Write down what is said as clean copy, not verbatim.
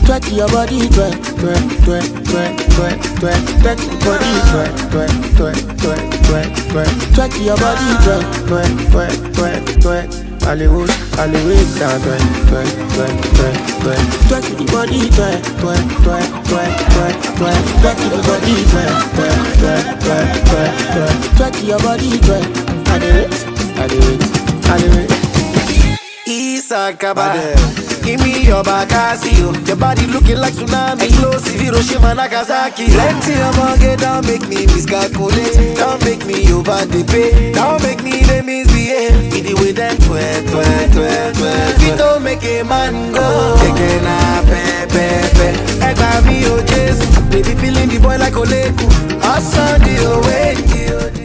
twerk your body, twerk your body, twerk your body, twerk. Hollywood down, twerk the body, twerk the body, twerk your body, twerk. I do it. Isakaba, give me your Bakasio. Your body looking like tsunami, explosive Hiroshima, Nagasaki. Plenty of money, don't make me miscalculate. Don't make me over the pay. Don't make me the misbehave. With the way them twerk. If don't make a man go, again pepe. Egba mi o Jesus, baby feeling the boy like Oleku. Awesome the way.